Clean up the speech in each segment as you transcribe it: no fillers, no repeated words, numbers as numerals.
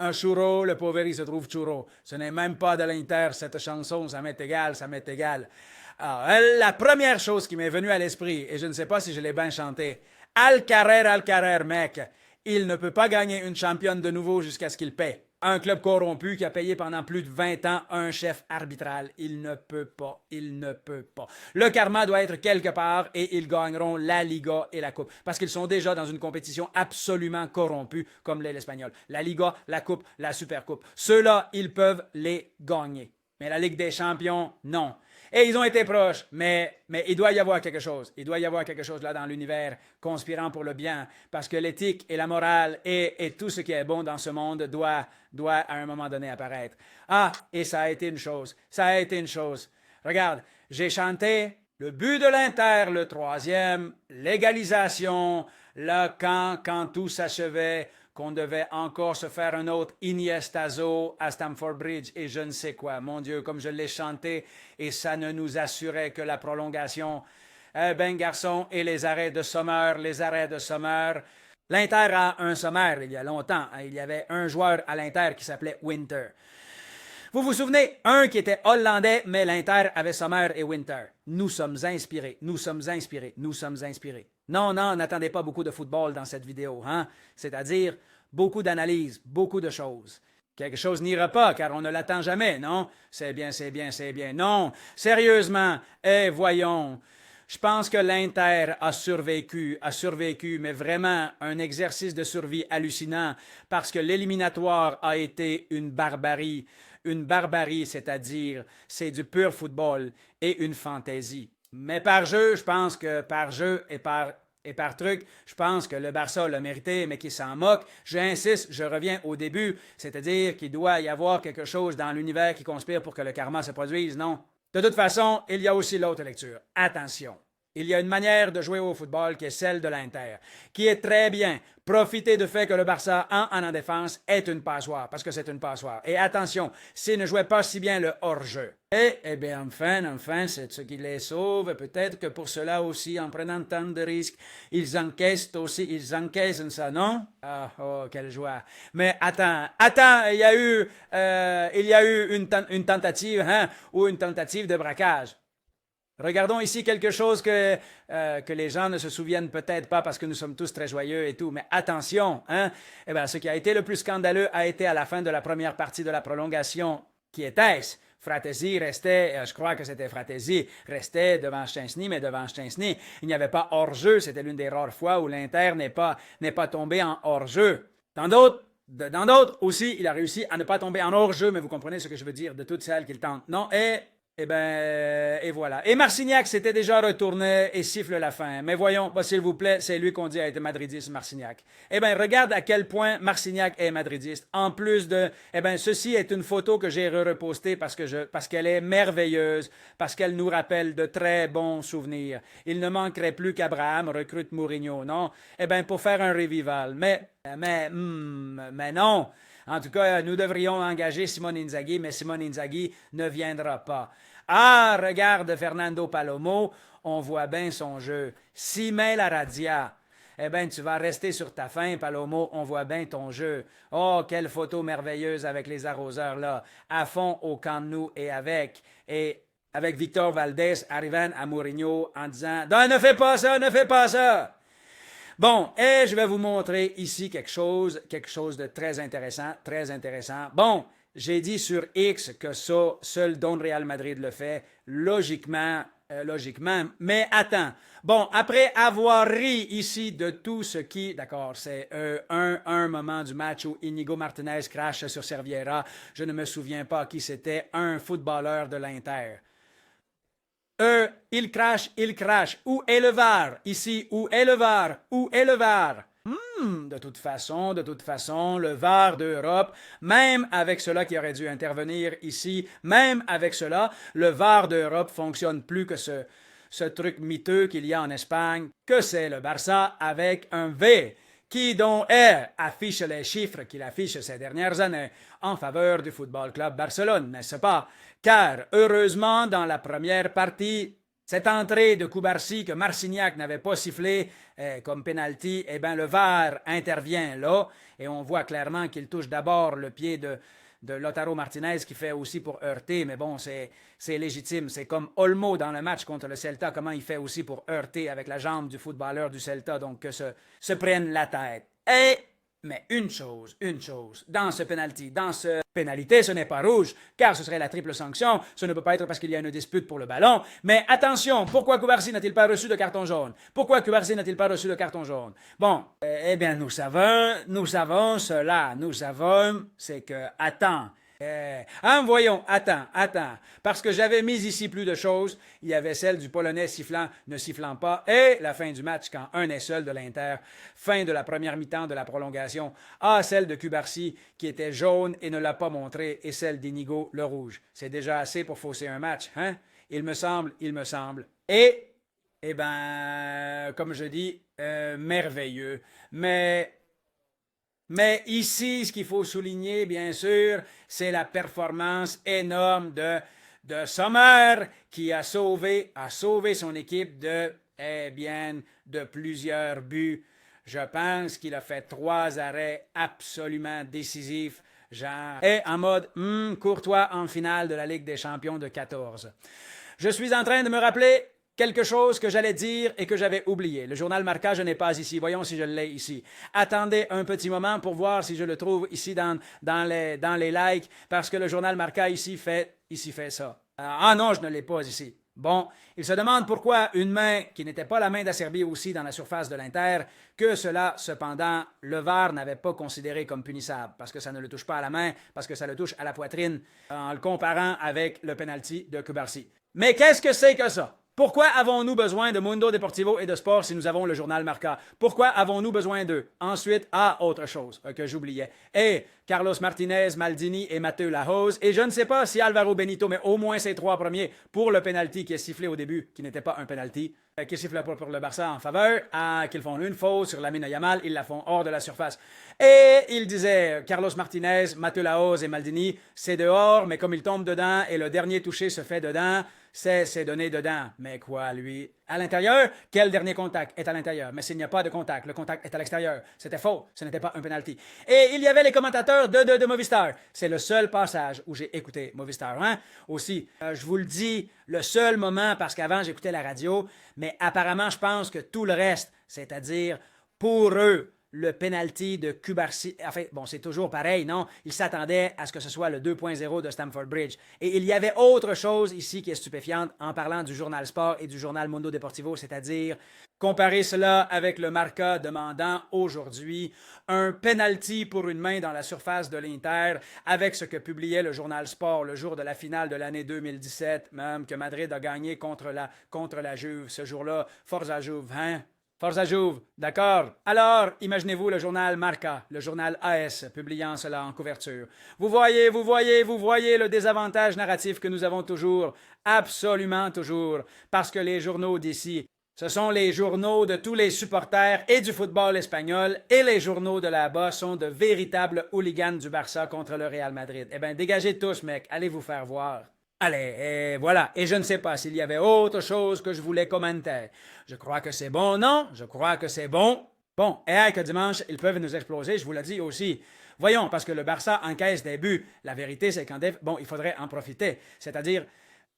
un churro, le pauvre il se trouve churro. Ce n'est même pas de l'Inter, cette chanson, ça m'est égal, ça m'est égal. Alors, la première chose qui m'est venue à l'esprit, et je ne sais pas si je l'ai bien chanté, Al Carrer, mec, il ne peut pas gagner une championne de nouveau jusqu'à ce qu'il paie. Un club corrompu qui a payé pendant plus de 20 ans un chef arbitral. Il ne peut pas. Il ne peut pas. Le karma doit être quelque part et ils gagneront la Liga et la Coupe. Parce qu'ils sont déjà dans une compétition absolument corrompue comme l'est l'Espagnol. La Liga, la Coupe, la Supercoupe. Ceux-là, ils peuvent les gagner. Mais la Ligue des Champions, non. Et ils ont été proches, mais il doit y avoir quelque chose. Il doit y avoir quelque chose là dans l'univers conspirant pour le bien, parce que l'éthique et la morale et tout ce qui est bon dans ce monde doit à un moment donné apparaître. Ah, et ça a été une chose. Ça a été une chose. Regarde, j'ai chanté le but de l'Inter, le troisième, l'égalisation, là, quand tout s'achevait, qu'on devait encore se faire un autre Iniestazo à Stamford Bridge et je ne sais quoi. Mon Dieu, comme je l'ai chanté et ça ne nous assurait que la prolongation. Eh ben, garçon, et les arrêts de Sommer, les arrêts de Sommer. L'Inter a un sommaire il y a longtemps. Il y avait un joueur à l'Inter qui s'appelait Winter. Vous vous souvenez, un qui était hollandais, mais l'Inter avait Sommer et Winter. Nous sommes inspirés, nous sommes inspirés, nous sommes inspirés. Non, non, n'attendez pas beaucoup de football dans cette vidéo, hein? C'est-à-dire beaucoup d'analyses, beaucoup de choses. Quelque chose n'ira pas, car on ne l'attend jamais, non? C'est bien, c'est bien, c'est bien. Non, sérieusement, voyons. Je pense que l'Inter a survécu, mais vraiment un exercice de survie hallucinant, parce que l'éliminatoire a été une barbarie. Une barbarie, c'est-à-dire, c'est du pur football et une fantaisie. Mais par jeu, je pense que par jeu et par truc, je pense que le Barça l'a mérité, mais qu'il s'en moque. J'insiste, je reviens au début, c'est-à-dire qu'il doit y avoir quelque chose dans l'univers qui conspire pour que le karma se produise, non? De toute façon, il y a aussi l'autre lecture. Attention. Il y a une manière de jouer au football qui est celle de l'Inter, qui est très bien. Profiter du fait que le Barça en défense est une passoire, parce que c'est une passoire. Et attention, s'ils ne jouaient pas si bien le hors-jeu. Et, eh bien, enfin, c'est ce qui les sauve. Peut-être que pour cela aussi, en prenant tant de risques, ils encaissent ça, non? Ah, oh, quelle joie. Mais attends, il y a eu une tentative, hein, ou une tentative de braquage. Regardons ici quelque chose que les gens ne se souviennent peut-être pas parce que nous sommes tous très joyeux et tout, mais attention, hein? Eh bien, ce qui a été le plus scandaleux a été à la fin de la première partie de la prolongation. Qui était-ce? Fratesi restait, je crois que c'était Fratesi, restait devant Szczęsny, mais devant Szczęsny, il n'y avait pas hors-jeu. C'était l'une des rares fois où l'Inter n'est pas tombé en hors-jeu. Dans d'autres aussi, il a réussi à ne pas tomber en hors-jeu, mais vous comprenez ce que je veux dire de toutes celles qu'il tente. Non, et voilà. Et Marcignac s'était déjà retourné et siffle la fin. Mais voyons, bah, s'il vous plaît, c'est lui qu'on dit a été madridiste, Marcignac. Eh bien, regarde à quel point Marcignac est madridiste. En plus de, eh bien, ceci est une photo que j'ai repostée parce qu'elle est merveilleuse, parce qu'elle nous rappelle de très bons souvenirs. Il ne manquerait plus qu'Abraham recrute Mourinho, non? Eh bien, pour faire un revival. Mais non. En tout cas, nous devrions engager Simone Inzaghi, mais Simone Inzaghi ne viendra pas. Ah, regarde Fernando Palomo, on voit bien son jeu. Si met la radia. Eh bien, tu vas rester sur ta faim, Palomo, on voit bien ton jeu. Oh, quelle photo merveilleuse avec les arroseurs là, à fond au Camp Nou et avec Victor Valdés arrivant à Mourinho en disant « Non, ne fais pas ça, ne fais pas ça !» Bon, et je vais vous montrer ici quelque chose de très intéressant, très intéressant. Bon, j'ai dit sur X que ça, seul Don Real Madrid le fait, logiquement, mais attends. Bon, après avoir ri ici de tout ce qui, d'accord, c'est un moment du match où Inigo Martinez crache sur Serviera, je ne me souviens pas qui c'était, un footballeur de l'Inter. Il crache. Où est le VAR? Ici, où est le VAR? Où est le VAR? De toute façon, le VAR d'Europe, même avec cela qui aurait dû intervenir ici, même avec cela, le VAR d'Europe fonctionne plus que ce truc miteux qu'il y a en Espagne, que c'est le Barça avec un V, qui donc affiche les chiffres qu'il affiche ces dernières années en faveur du Football Club Barcelone, n'est-ce pas? Car, heureusement, dans la première partie, cette entrée de Cubarsí que Marcignac n'avait pas sifflé comme penalty, eh bien le VAR intervient là et on voit clairement qu'il touche d'abord le pied de Lautaro Martinez qui fait aussi pour heurter, mais bon, c'est légitime. C'est comme Olmo dans le match contre le Celta, comment il fait aussi pour heurter avec la jambe du footballeur du Celta, donc que se prenne la tête. Mais une chose, dans ce penalty, dans ce pénalité, ce n'est pas rouge, car ce serait la triple sanction, ce ne peut pas être parce qu'il y a une dispute pour le ballon, mais attention, pourquoi Cubarsí n'a-t-il pas reçu de carton jaune? Pourquoi Cubarsí n'a-t-il pas reçu de carton jaune? Bon, eh bien, nous savons cela, c'est que, voyons, attends, parce que j'avais mis ici plus de choses, il y avait celle du Polonais sifflant, ne sifflant pas, et la fin du match quand un est seul de l'Inter, fin de la première mi-temps de la prolongation, celle de Cubarsí qui était jaune et ne l'a pas montré, et celle d'Inigo le rouge. C'est déjà assez pour fausser un match, hein? Il me semble. Et, eh ben, comme je dis, merveilleux, mais ici, ce qu'il faut souligner, bien sûr, c'est la performance énorme de Sommer qui a sauvé son équipe de plusieurs buts. Je pense qu'il a fait 3 arrêts absolument décisifs, et en mode Courtois en finale de la Ligue des champions de 14. Je suis en train de me rappeler quelque chose que j'allais dire et que j'avais oublié. Le journal Marca, je n'ai pas ici. Voyons si je l'ai ici. Attendez un petit moment pour voir si je le trouve ici dans les likes, parce que le journal Marca ici fait ça. Non, je ne l'ai pas ici. Bon, il se demande pourquoi une main qui n'était pas la main d'Acerbi aussi dans la surface de l'Inter, que cela, cependant, le VAR n'avait pas considéré comme punissable, parce que ça ne le touche pas à la main, parce que ça le touche à la poitrine, en le comparant avec le penalty de Cubarsí. Mais qu'est-ce que c'est que ça? Pourquoi avons-nous besoin de Mundo Deportivo et de Sport si nous avons le journal Marca? Pourquoi avons-nous besoin d'eux? Ensuite, autre chose que j'oubliais. Carlos Martinez, Maldini et Mathieu Lahoz. Et je ne sais pas si Alvaro Benito, mais au moins ces 3 premiers pour le penalty qui est sifflé au début, qui n'était pas un penalty, qui siffle pour le Barça en faveur, qu'ils font une faute sur Lamine Yamal, ils la font hors de la surface. Et il disait, Carlos Martinez, Mathieu Lahoz et Maldini, c'est dehors, mais comme il tombe dedans et le dernier touché se fait dedans, c'est donné dedans. Mais quoi, lui? À l'intérieur? Quel dernier contact est à l'intérieur? Mais s'il n'y a pas de contact, le contact est à l'extérieur. C'était faux, ce n'était pas un penalty. Et il y avait les commentateurs de Movistar. C'est le seul passage où j'ai écouté Movistar. Aussi, je vous le dis, le seul moment, parce qu'avant j'écoutais la radio, mais apparemment je pense que tout le reste, c'est-à-dire pour eux, le penalty de Cubarsí, enfin, bon, c'est toujours pareil, non? Ils s'attendaient à ce que ce soit le 2.0 de Stamford Bridge. Et il y avait autre chose ici qui est stupéfiante en parlant du journal Sport et du journal Mundo Deportivo, c'est-à-dire comparer cela avec le Marca demandant aujourd'hui un penalty pour une main dans la surface de l'Inter avec ce que publiait le journal Sport le jour de la finale de l'année 2017, même que Madrid a gagné contre la Juve ce jour-là. Forza Juve, hein? Forza Juve, d'accord. Alors, imaginez-vous le journal Marca, le journal AS, publiant cela en couverture. Vous voyez le désavantage narratif que nous avons toujours, absolument toujours, parce que les journaux d'ici, ce sont les journaux de tous les supporters et du football espagnol, et les journaux de là-bas sont de véritables hooligans du Barça contre le Real Madrid. Eh bien, dégagez tous, mec, allez vous faire voir. Allez, et voilà. Et je ne sais pas s'il y avait autre chose que je voulais commenter. Je crois que c'est bon, non? Je crois que c'est bon. Bon, et que dimanche, ils peuvent nous exploser, je vous l'ai dit aussi. Voyons, parce que le Barça encaisse des buts. La vérité, c'est il faudrait en profiter. C'est-à-dire,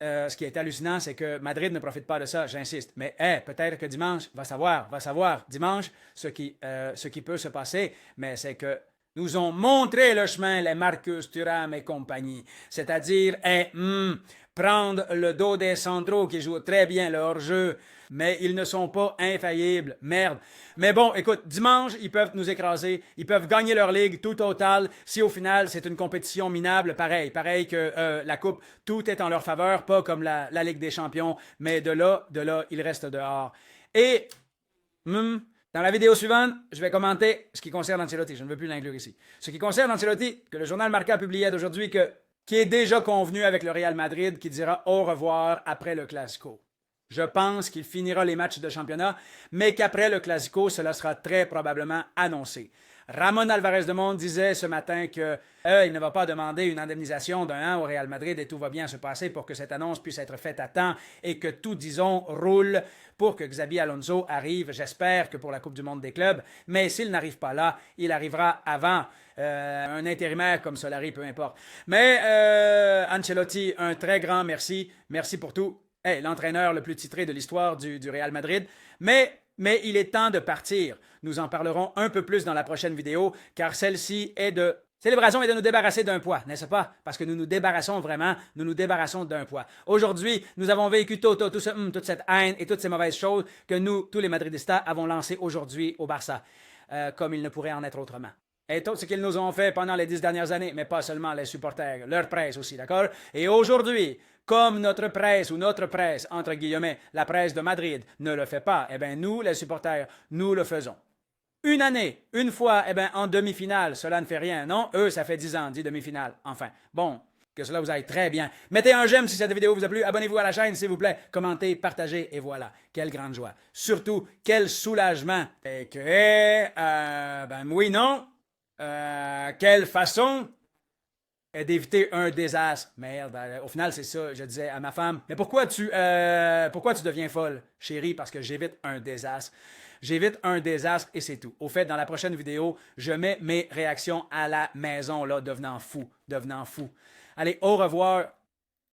ce qui est hallucinant, c'est que Madrid ne profite pas de ça, j'insiste. Mais peut-être que dimanche, va savoir. Dimanche, ce qui peut se passer, mais c'est que nous ont montré le chemin les Marcus Thuram et compagnie. C'est-à-dire, prendre le dos des centraux qui jouent très bien leur jeu, mais ils ne sont pas infaillibles. Merde. Mais bon, écoute, dimanche, ils peuvent nous écraser, ils peuvent gagner leur ligue tout total. Si au final, c'est une compétition minable, pareil que la Coupe, tout est en leur faveur, pas comme la Ligue des champions, mais de là, ils restent dehors. Et, dans la vidéo suivante, je vais commenter ce qui concerne Ancelotti. Je ne veux plus l'inclure ici. Ce qui concerne Ancelotti, que le journal Marca publiait d'aujourd'hui, qui est déjà convenu avec le Real Madrid, qui dira au revoir après le Classico. Je pense qu'il finira les matchs de championnat, mais qu'après le Classico, cela sera très probablement annoncé. Ramon Alvarez de Monde disait ce matin que il ne va pas demander une indemnisation d'1 an au Real Madrid et tout va bien se passer pour que cette annonce puisse être faite à temps et que tout, disons, roule pour que Xabi Alonso arrive, j'espère que pour la Coupe du Monde des clubs, mais s'il n'arrive pas là, il arrivera avant. Un intérimaire comme Solari, peu importe. Mais Ancelotti, un très grand merci. Merci pour tout. Hey, l'entraîneur le plus titré de l'histoire du Real Madrid. Mais il est temps de partir. Nous en parlerons un peu plus dans la prochaine vidéo, car celle-ci est de célébration et de nous débarrasser d'un poids, n'est-ce pas? Parce que nous nous débarrassons vraiment, nous nous débarrassons d'un poids. Aujourd'hui, nous avons vécu toute cette haine et toutes ces mauvaises choses que nous, tous les Madridistas, avons lancées aujourd'hui au Barça, comme il ne pourrait en être autrement. Et tout ce qu'ils nous ont fait pendant les 10 dernières années, mais pas seulement les supporters, leur presse aussi, d'accord? Et aujourd'hui, comme notre presse, entre guillemets, la presse de Madrid, ne le fait pas, eh bien, nous, les supporters, nous le faisons. Une année, une fois, eh bien, en demi-finale, cela ne fait rien, non? Eux, ça fait 10 ans, 10 demi-finales. Enfin, bon, que cela vous aille très bien. Mettez un j'aime si cette vidéo vous a plu. Abonnez-vous à la chaîne, s'il vous plaît. Commentez, partagez, et voilà. Quelle grande joie. Surtout, quel soulagement. Et que, ben oui, non. Quelle façon d'éviter un désastre. Merde, au final, c'est ça. Je disais à ma femme, mais pourquoi tu deviens folle, chérie? Parce que j'évite un désastre. J'évite un désastre et c'est tout. Au fait, dans la prochaine vidéo, je mets mes réactions à la maison, là, devenant fou. Allez, au revoir.